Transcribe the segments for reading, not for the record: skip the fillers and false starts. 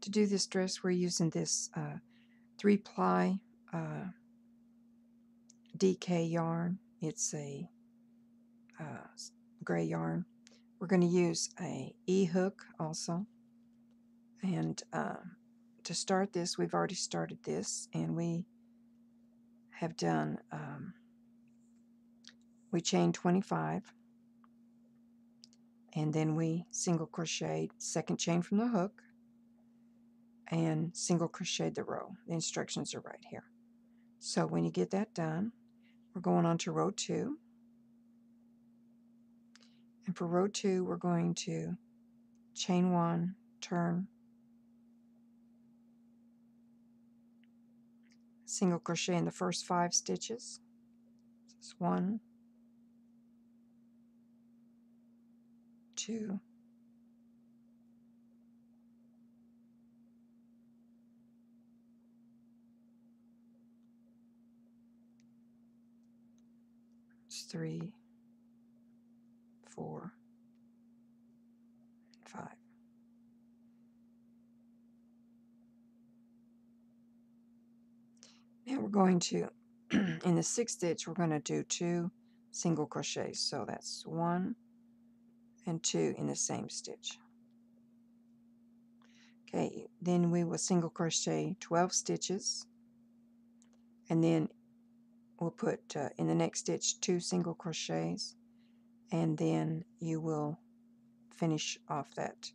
To do this dress, we're using this 3-ply DK yarn. It's a gray yarn. We're going to use a E-hook also. And to start this, we've already started this, and we have done, we chained 25, and then we single crocheted, second chain from the hook, and single crocheted the row. The instructions are right here. So when you get that done, we're going on to row 2. And for row 2, we're going to chain 1, turn, single crochet in the first 5 stitches. This is 1, 2, 3, 4, 5. Now we're going to, in the 6th stitch, we're going to do 2 single crochets. So that's 1 and 2 in the same stitch. Okay, then we will single crochet 12 stitches, and then we'll put in the next stitch 2 single crochets, and then you will finish off that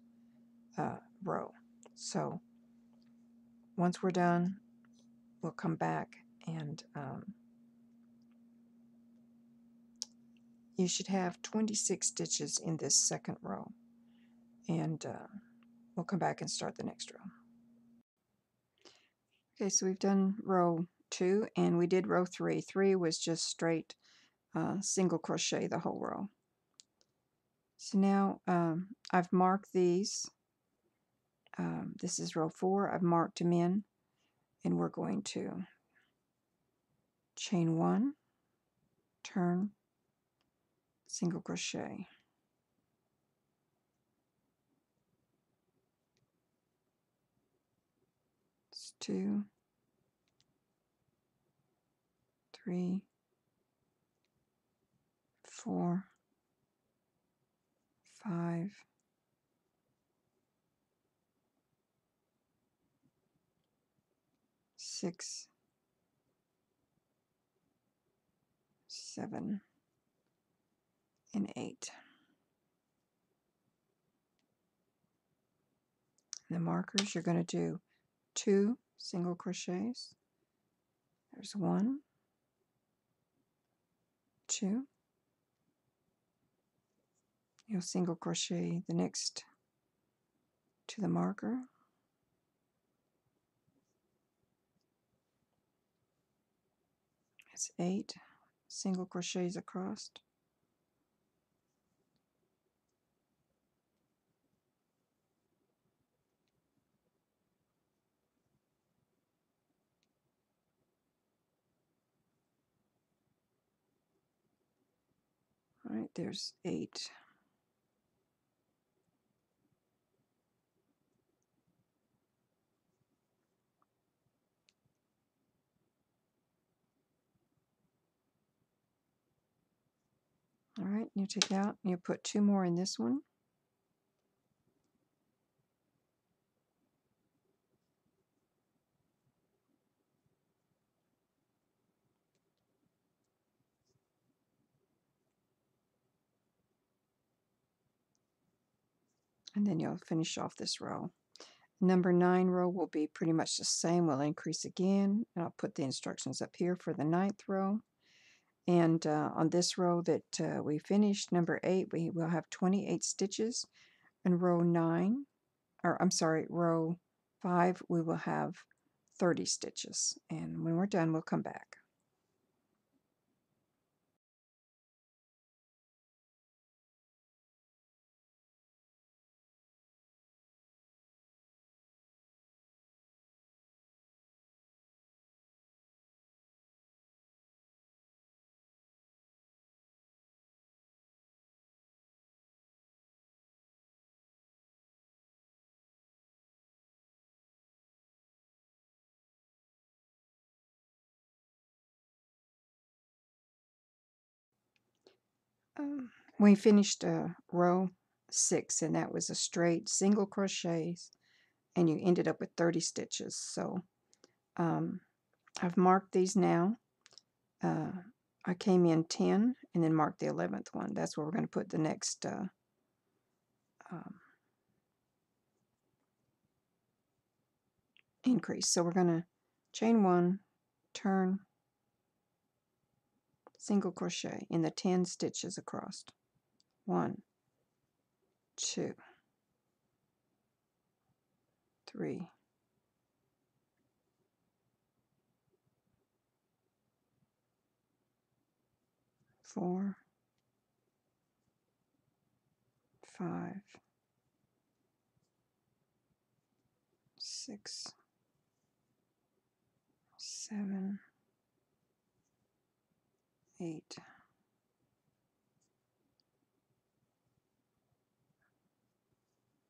row. So once we're done, we'll come back, and you should have 26 stitches in this second row, and we'll come back and start the next row. Okay, so we've done row 2, and we did row 3. 3 was just straight single crochet the whole row. So now I've marked these. This is row 4. I've marked them in, and we're going to chain 1, turn, single crochet. It's 2, 3, 4, 5, 6, 7, and 8. And the markers, you're going to do 2 single crochets. There's 1, 2. You'll single crochet the next to the marker. It's 8 single crochets across. All right, there's 8. All right, you take out, you put 2 more in this one. And then you'll finish off this row. Number 9 row will be pretty much the same. We'll increase again, and I'll put the instructions up here for the 9th row. And on this row that we finished, number 8, we will have 28 stitches. And row 9, or I'm sorry, row 5, we will have 30 stitches. And when we're done, we'll come back. we finished row 6, and that was a straight single crochets, and you ended up with 30 stitches. So I've marked these now. I came in 10 and then marked the 11th one. That's where we're going to put the next increase. So we're going to chain 1, turn, single crochet in the 10 stitches across. 1, 2, 3, 4, 5, 6, 7, 8,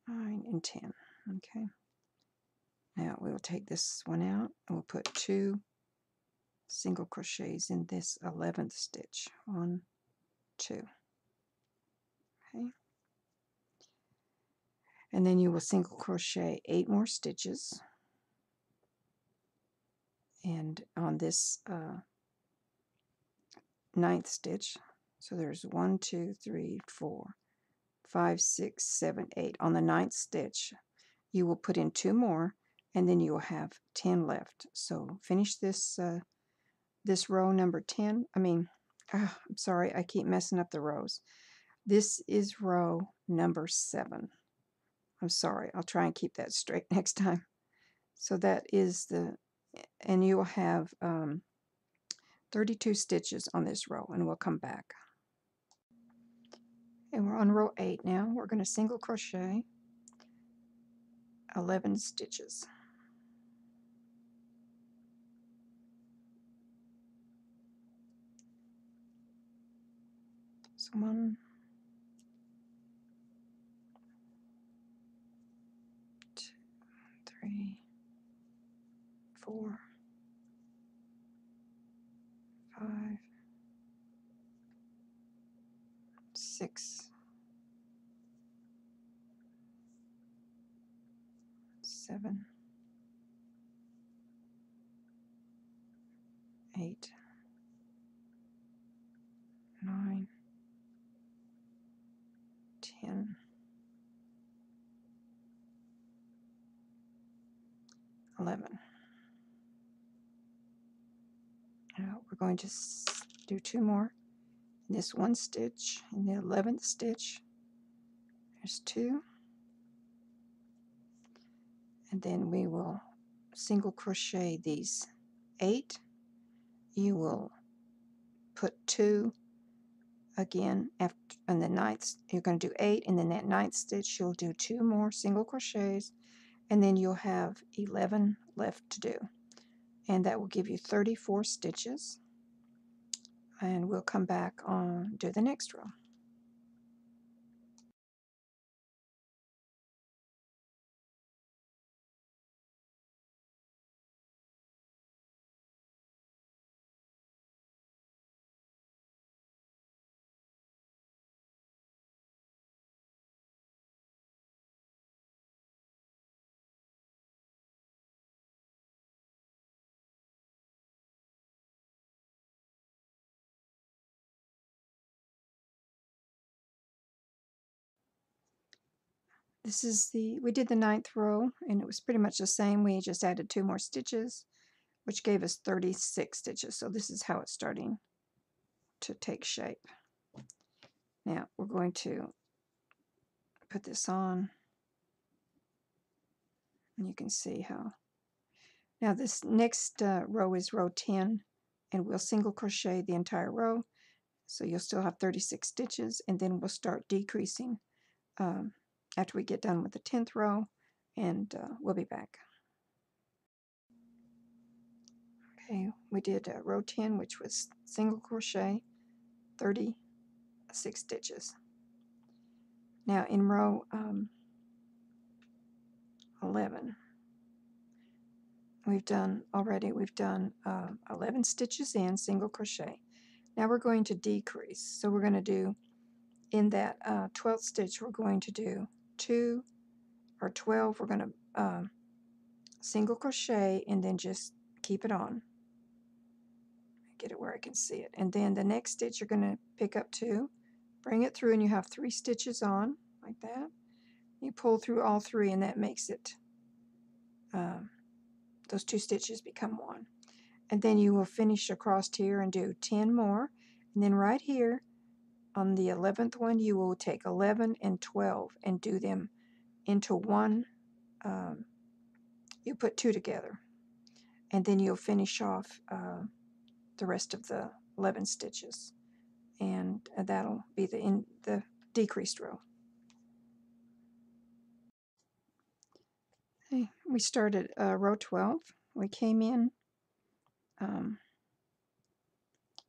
9, and 10. Okay. Now we'll take this one out and we'll put 2 single crochets in this 11th stitch. 1, 2. Okay. And then you will single crochet 8 more stitches. And on this 9th stitch, so there's 1, 2, 3, 4, 5, 6, 7, 8. On the 9th stitch, you will put in 2 more, and then you will have 10 left. So finish this this row number 10. I'm sorry, I keep messing up the rows. This is row number 7. I'm sorry, I'll try and keep that straight next time. So that is and you will have 32 stitches on this row, and we'll come back. And we're on row 8 now. We're going to single crochet 11 stitches. So 1, 2, 3, 4, 5, 6, 7, 8, 9, 10, 11. Now we're going to do 2 more. In this 1 stitch, in the 11th stitch, there's 2. And then we will single crochet these 8. You will put 2 again after on the 9th. You're going to do 8, and then that 9th stitch you'll do 2 more single crochets, and then you'll have 11 left to do, and that will give you 34 stitches. And we'll come back on do the next row. This is we did the 9th row, and it was pretty much the same. We just added 2 more stitches, which gave us 36 stitches. So this is how it's starting to take shape. Now we're going to put this on, and you can see how. Now this next row is row 10, and we'll single crochet the entire row. So you'll still have 36 stitches, and then we'll start decreasing after we get done with the 10th row, and we'll be back. Okay, we did row 10, which was single crochet 36 stitches. Now in row 11, we've done 11 stitches in single crochet. Now we're going to decrease. So we're going to do in that 12th stitch, we're going to do 2 or 12. We're going to single crochet and then just keep it on. Get it where I can see it. And then the next stitch, you're going to pick up 2, bring it through, and you have 3 stitches on, like that. You pull through all 3, and that makes it, those 2 stitches become 1. And then you will finish across here and do 10 more. And then right here, on the 11th one, you will take 11 and 12 and do them into one. You put 2 together, and then you'll finish off the rest of the 11 stitches, and that'll be the decreased row. Okay, we started row 12. We came in,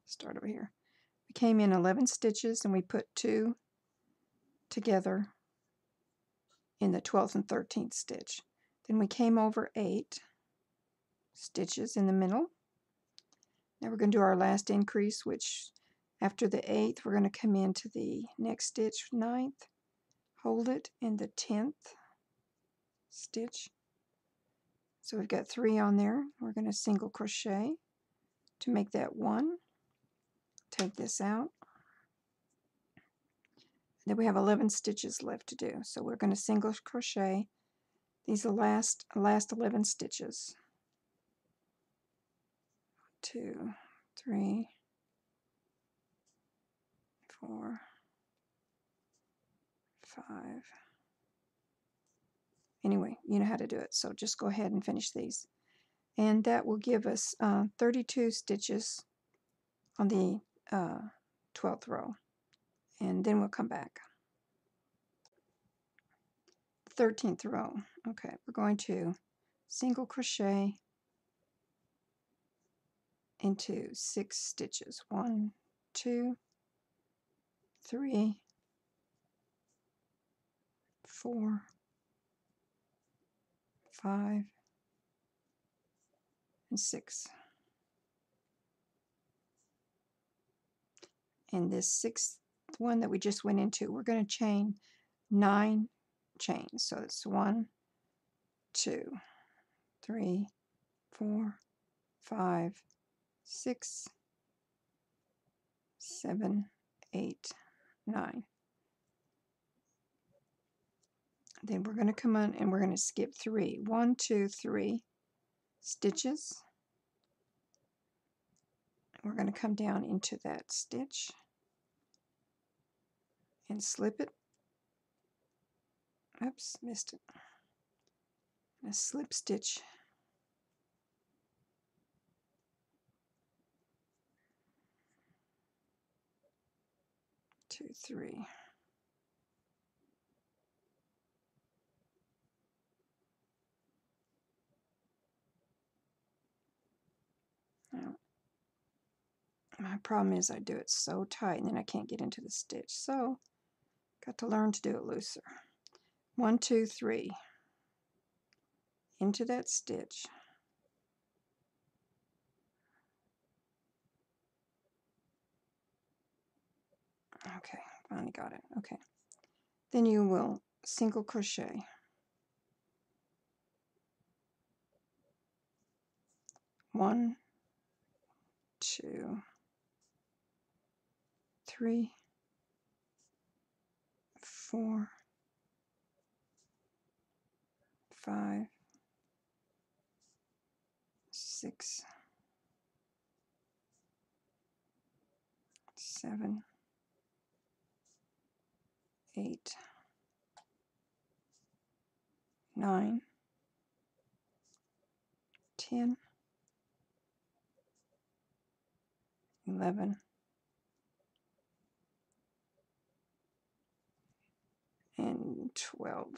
start over here. We came in 11 stitches, and we put 2 together in the 12th and 13th stitch. Then we came over 8 stitches in the middle. Now we're going to do our last increase, which after the 8th, we're going to come into the next stitch, 9th, hold it in the 10th stitch. So we've got 3 on there. We're going to single crochet to make that 1. Take this out. Then we have 11 stitches left to do. So we're going to single crochet these last 11 stitches. 2, 3, 4, 5. Anyway, you know how to do it, so just go ahead and finish these. And that will give us 32 stitches on the 12th row. And then we'll come back. 13th row. Okay, we're going to single crochet into 6 stitches. 1, 2, 3, 4, 5, and 6. And this 6th one that we just went into, we're going to chain 9 chains. So it's 1, 2, 3, 4, 5, 6, 7, 8, 9. Then we're going to come on and we're going to skip 3. 1, 2, 3 stitches. We're going to come down into that stitch and slip it. Oops, missed it. A slip stitch. 2, 3. Now, my problem is I do it so tight and then I can't get into the stitch. So, got to learn to do it looser. 1, 2, 3. Into that stitch. Okay, finally got it. Okay. Then you will single crochet. 1, 2, 3, 4, 5, 6, 7, 8, 9, 10, 11, and 12.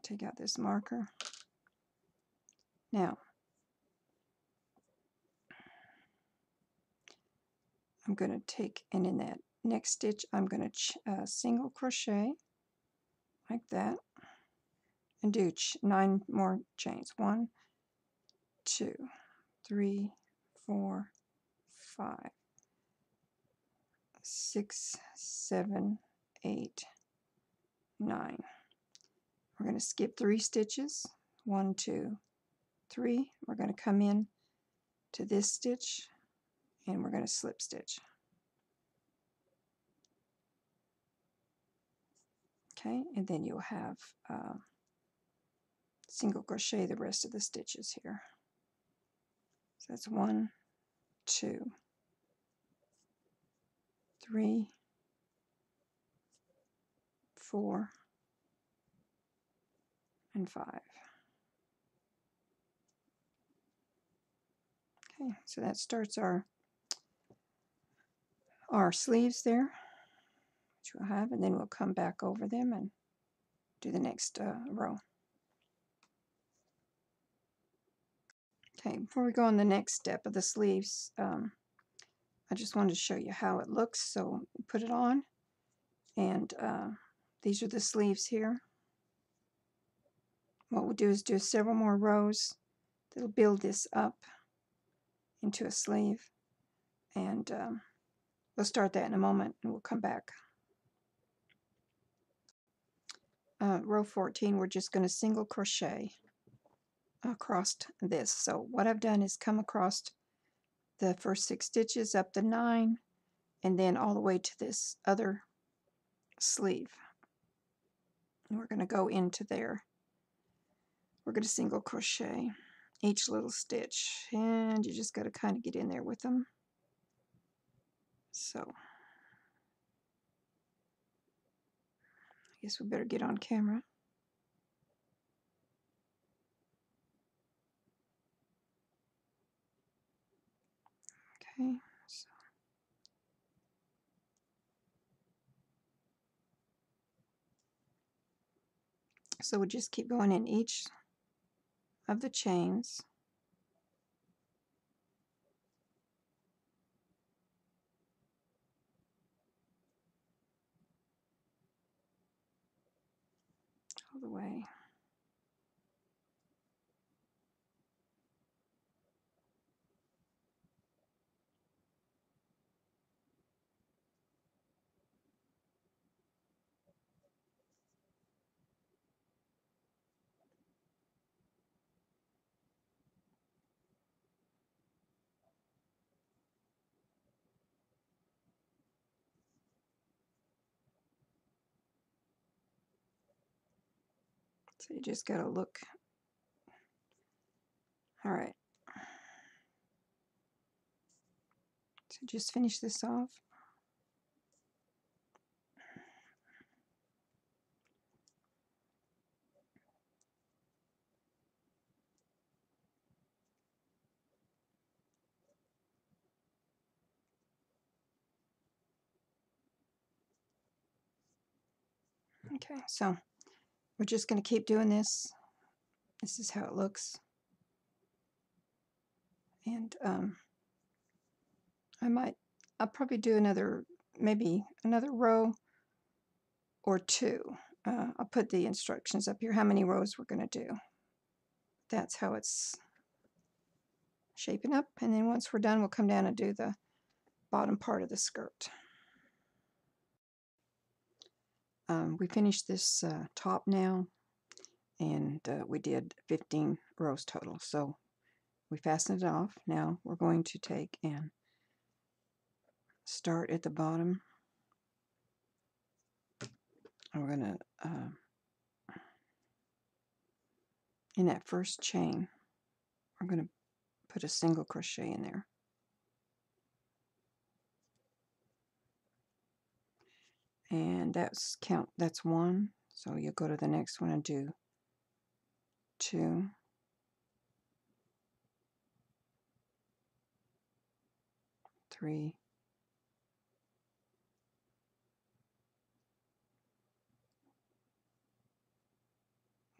Take out this marker. Now, I'm going to take, and in that next stitch, I'm going to single crochet like that and do 9 more chains. 1, 2, 3, 4, 5, 6, 7, 8, 9. We're going to skip 3 stitches. 1, 2, 3. We're going to come in to this stitch and we're going to slip stitch. Okay, and then you'll have single crochet the rest of the stitches here. So that's 1, 2, 3, 4, and 5. Okay, so that starts our sleeves there, which we'll have, and then we'll come back over them and do the next row. Okay, before we go on the next step of the sleeves, I just wanted to show you how it looks. So put it on, and these are the sleeves here. What we'll do is do several more rows that'll build this up into a sleeve, and we'll start that in a moment and we'll come back. Row 14, we're just going to single crochet across this. So what I've done is come across the first 6 stitches up the 9 and then all the way to this other sleeve, and we're going to go into there. We're going to single crochet each little stitch, and you just got to kind of get in there with them. So I guess we better get on camera. Okay, so we'll just keep going in each of the chains. All the way. So you just got to look. All right. So just finish this off. Okay, so we're just going to keep doing this. This is how it looks. And I'll probably do maybe another row or 2. I'll put the instructions up here, how many rows we're going to do. That's how it's shaping up. And then once we're done, we'll come down and do the bottom part of the skirt. We finished this top now, and we did 15 rows total. So we fastened it off. Now we're going to take and start at the bottom. And we're going to, in that first chain, we're going to put a single crochet in there. And that's 1. So you go to the next one and do 2, 3,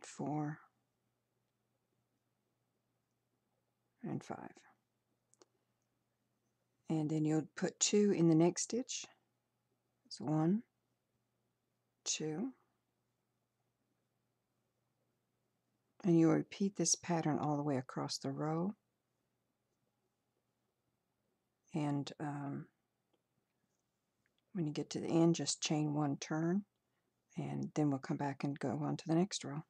4, and 5. And then you'll put 2 in the next stitch. So 1, 2, and you repeat this pattern all the way across the row. and when you get to the end, just chain 1 turn, and then we'll come back and go on to the next row.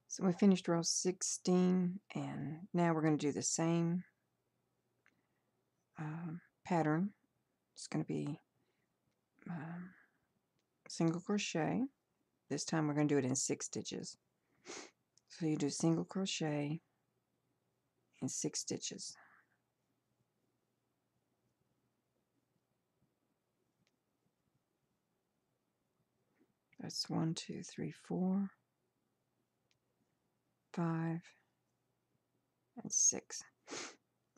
So we finished row 16, and now we're going to do the same pattern. It's going to be single crochet. This time we're going to do it in 6 stitches. So you do single crochet in 6 stitches. That's 1, 2, 3, 4, 5, and 6.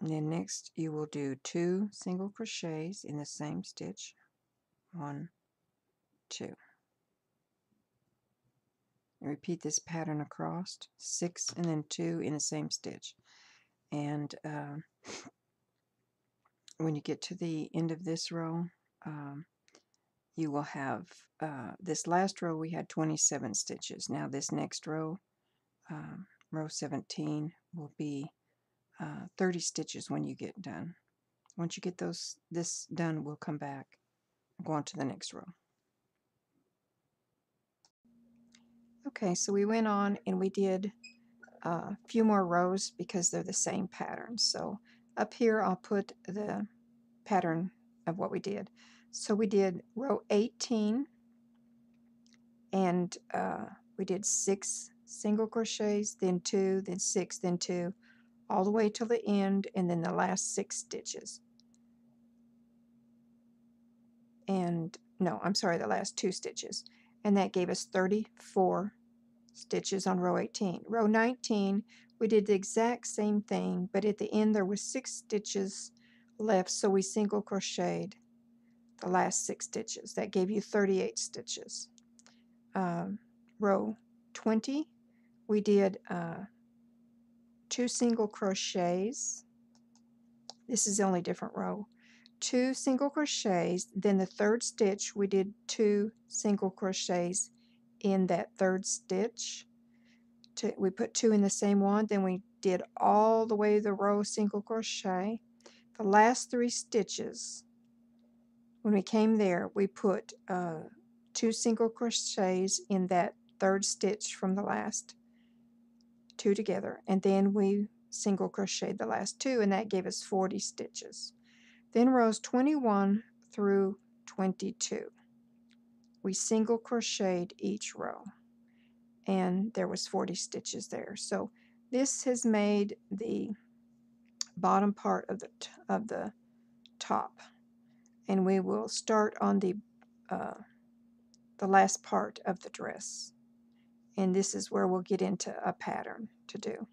And then next you will do 2 single crochets in the same stitch. 1, 2. And repeat this pattern across, 6 and then 2 in the same stitch. And when you get to the end of this row, you will have, this last row we had 27 stitches. Now this next row, row 17, will be 30 stitches when you get done. Once you get this done, we'll come back and go on to the next row. Okay, so we went on and we did a few more rows because they're the same pattern. So up here I'll put the pattern of what we did. So we did row 18, and we did 6 single crochets, then 2, then 6, then 2, all the way till the end, and then the last 6 stitches. And no, I'm sorry, the last 2 stitches. And that gave us 34 stitches on row 18. Row 19, we did the exact same thing, but at the end there was 6 stitches left, so we single crocheted the last 6 stitches. That gave you 38 stitches. Row 20, we did 2 single crochets. This is the only different row. 2 single crochets, then the 3rd stitch we did 2 single crochets in that 3rd stitch. We put 2 in the same one, then we did all the way the row single crochet. The last 3 stitches, when we came there, we put 2 single crochets in that 3rd stitch from the last 2 together, and then we single crocheted the last 2, and that gave us 40 stitches. Then rows 21 through 22, we single crocheted each row, and there was 40 stitches there. So this has made the bottom part of the top, and we will start on the last part of the dress, and this is where we'll get into a pattern to do.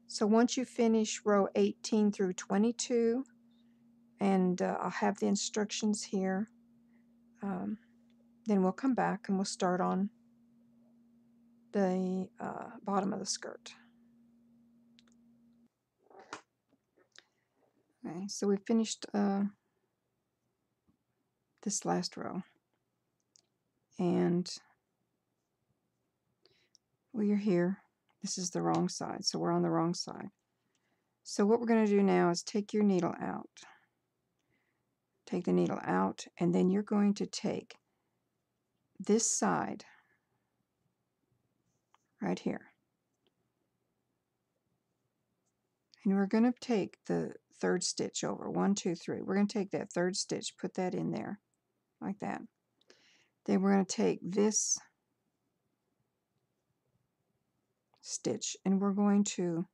So once you finish row 18 through 22, and I'll have the instructions here, then we'll come back and we'll start on the bottom of the skirt. Okay, so we finished this last row, and we are here. This is the wrong side, so we're on the wrong side. So what we're going to do now is take your needle out. Take the needle out, and then you're going to take this side right here, and we're going to take the 3rd stitch over. 1, 2, 3. We're going to take that 3rd stitch, put that in there like that. Then we're going to take this stitch, and we're going to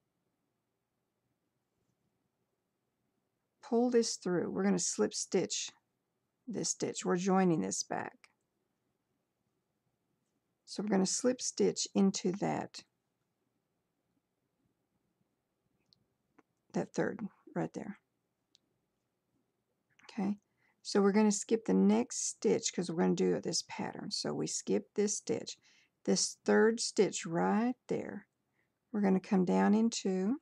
pull this through. We're going to slip stitch this stitch. We're joining this back. So we're going to slip stitch into that 3rd right there. Okay, so we're going to skip the next stitch because we're going to do this pattern. So we skip this stitch. This 3rd stitch right there, we're going to come down into,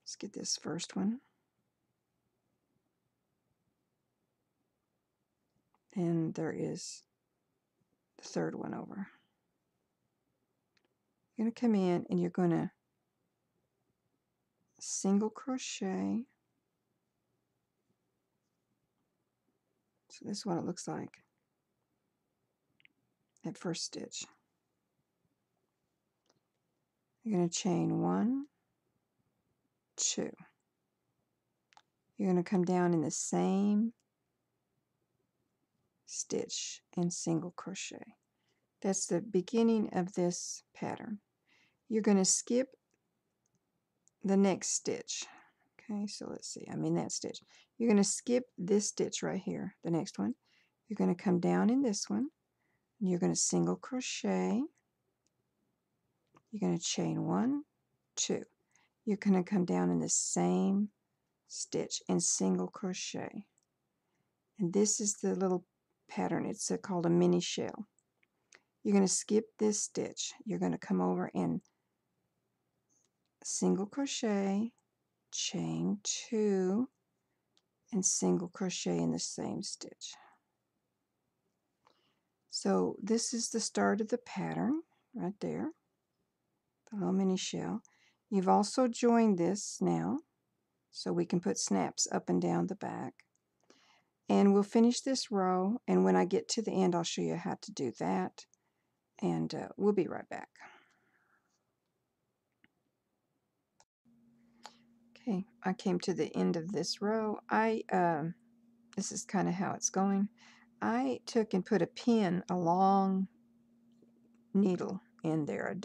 let's get this first one, and there is the 3rd one over. You're going to come in and you're going to single crochet. So this is what it looks like at first stitch. You're going to chain 1, 2. You're going to come down in the same stitch and single crochet. That's the beginning of this pattern. You're going to skip the next stitch. Okay, so let's see, I'm in that stitch. You're going to skip this stitch right here, the next one. You're going to come down in this one, and you're going to single crochet. You're going to chain 1, 2. You're going to come down in the same stitch and single crochet. And this is the little pattern. It's called a mini shell. You're going to skip this stitch. You're going to come over and single crochet, chain 2, and single crochet in the same stitch. So this is the start of the pattern right there, the little mini shell. You've also joined this now, so we can put snaps up and down the back. And we'll finish this row, and when I get to the end, I'll show you how to do that, and we'll be right back. Okay, I came to the end of this row. This is kind of how it's going. I took and put a pin, a long needle in there,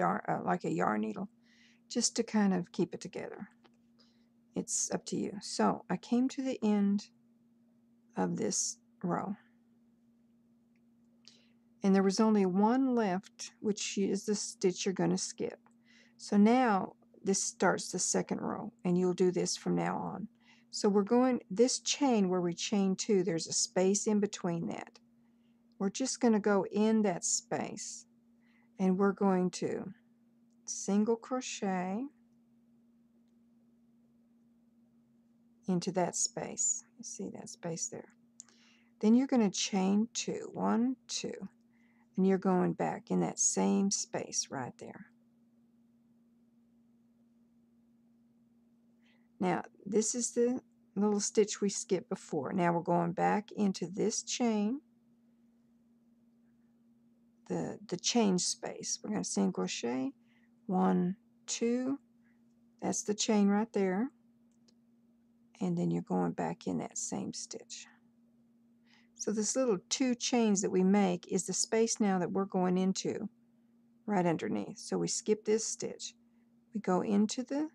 like a yarn needle, just to kind of keep it together. It's up to you. So I came to the end of this row, and there was only one left, which is the stitch you're going to skip. So now this starts the second row, and you'll do this from now on. So we're going, this chain where we chain 2, there's a space in between that. We're just going to go in that space, and we're going to single crochet into that space. You see that space there? Then you're going to chain 2, 1, 2, and you're going back in that same space right there. Now this is the little stitch we skipped before. Now we're going back into this chain, the chain space. We're going to single crochet, 1, 2, that's the chain right there, and then you're going back in that same stitch. So this little 2 chains that we make is the space now that we're going into right underneath. So we skip this stitch, we go into the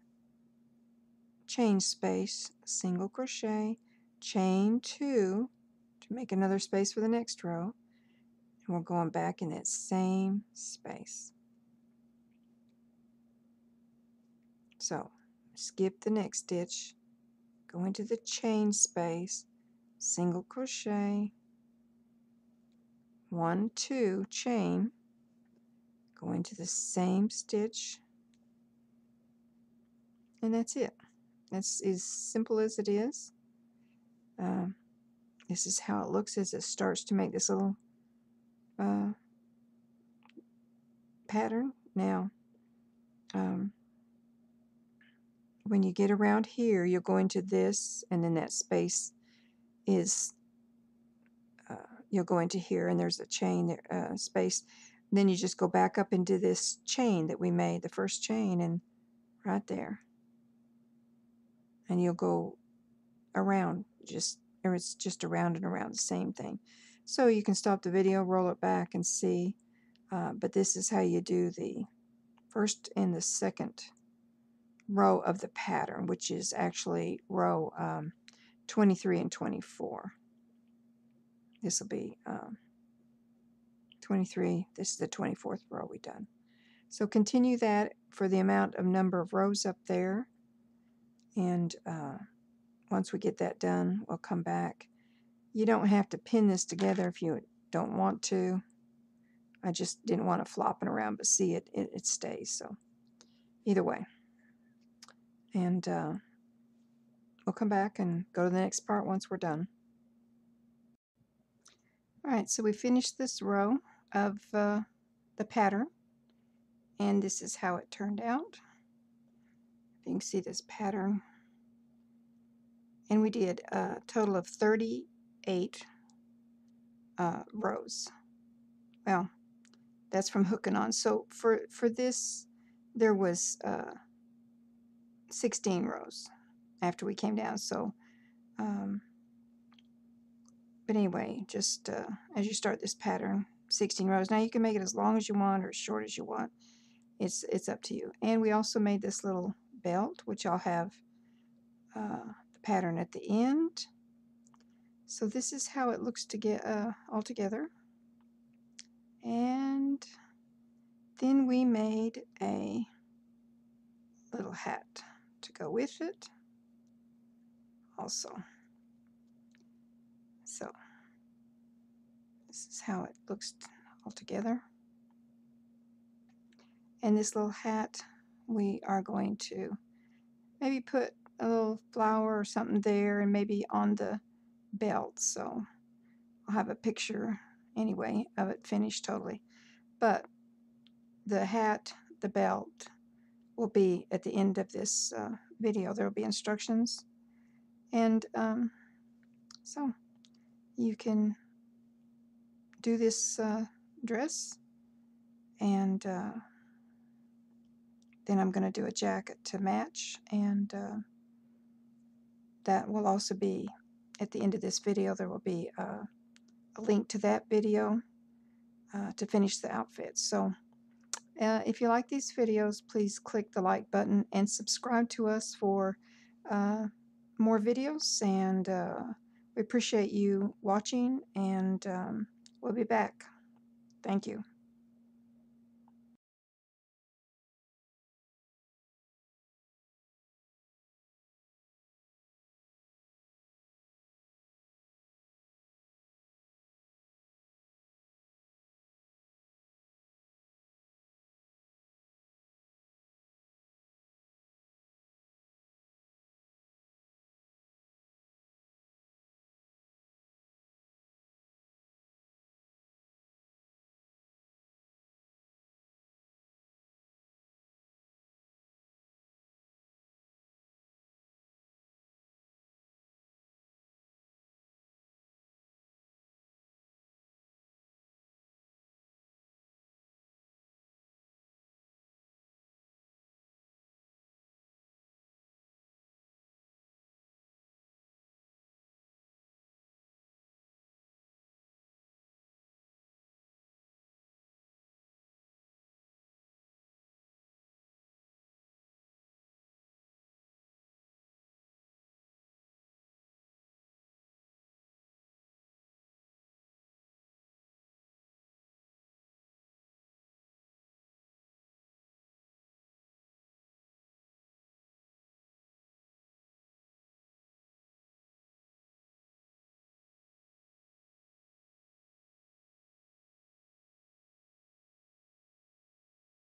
chain space, single crochet, chain 2 to make another space for the next row, and we're going back in that same space. So skip the next stitch, go into the chain space, single crochet, 1, 2, chain, go into the same stitch, and that's it. That's as simple as it is. This is how it looks as it starts to make this little pattern. Now, when you get around here, you'll go into this, and then that space is, you'll go into here, and there's a chain there, space. Then you just go back up into this chain that we made, the first chain, and right there. And you'll go around, or it's just around and around the same thing. So you can stop the video, roll it back, and see. But this is how you do the first and the second row of the pattern, which is actually row 23 and 24. This will be 23. This is the 24th row we done. So continue that for the amount of number of rows up there, and once we get that done, we'll come back. You don't have to pin this together if you don't want to. I just didn't want it flopping around, but see, it stays. So either way, and we'll come back and go to the next part once we're done. All right, so we finished this row of the pattern, And this is how it turned out. You can see this pattern. And we did a total of 38 rows. Well, that's from hooking on. So for this, there was 16 rows after we came down. So, but anyway, just as you start this pattern, 16 rows. Now you can make it as long as you want or as short as you want. It's up to you. And we also made this little belt, which I'll have the pattern at the end. So this is how it looks to get all together. And then we made a little hat to go with it also. So this is how it looks all together. And this little hat, we are going to maybe put a little flower or something there and maybe on the belt. So I'll have a picture anyway of it finished totally. But the hat, the belt, will be at the end of this video. There will be instructions. And so you can do this dress, and then I'm going to do a jacket to match, and that will also be at the end of this video. There will be a link to that video to finish the outfit. So if you like these videos, please click the like button and subscribe to us for more videos, and we appreciate you watching, and we'll be back. Thank you.